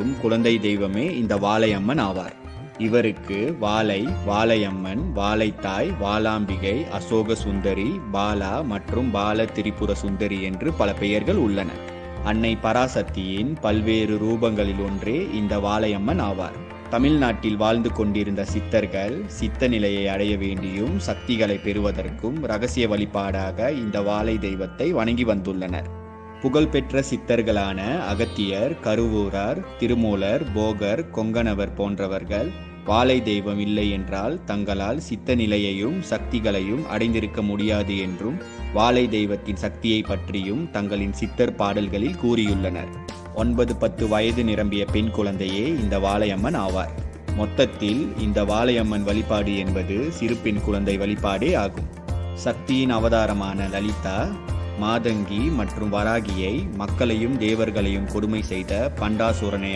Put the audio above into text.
வணங்கும் குழந்தை தெய்வமே இந்த வாழையம்மன் ஆவார். இவருக்கு வாழை, வாழையம்மன், வாழைத்தாய், வாளாம்பிகை, அசோக சுந்தரி, பாலா மற்றும் பால திரிபுர சுந்தரி என்று பல பெயர்கள் உள்ளன. அன்னை பராசக்தியின் பல்வேறு ரூபங்களில் ஒன்றே இந்த வாழையம்மன் ஆவார். தமிழ்நாட்டில் வாழ்ந்து கொண்டிருந்த சித்தர்கள் சித்த நிலையை அடைய வேண்டியும் சக்திகளை பெறுவதற்கும் இரகசிய வழிபாடாக இந்த வாழை தெய்வத்தை வணங்கி வந்துள்ளனர். புகழ்பெற்ற சித்தர்களான அகத்தியர், கருவூரார், திருமூலர், போகர், கொங்கணவர் போன்றவர்கள் வாழை தெய்வம் இல்லை என்றால் தங்களால் சித்த நிலையையும் சக்திகளையும் அடைந்திருக்க முடியாது என்றும் வாழை தெய்வத்தின் சக்தியை பற்றியும் தங்களின் சித்தர் பாடல்களில் கூறியுள்ளனர். 9-10 வயது நிரம்பிய பெண் குழந்தையே இந்த வாழையம்மன் ஆவார். மொத்தத்தில் இந்த வாழையம்மன் வழிபாடு என்பது சிறு பெண் குழந்தை வழிபாடே ஆகும். சக்தியின் அவதாரமான லலிதா, மாதங்கி மற்றும் வராகியை மக்களையும் தேவர்களையும் கொடுமை செய்த பண்டாசுரனை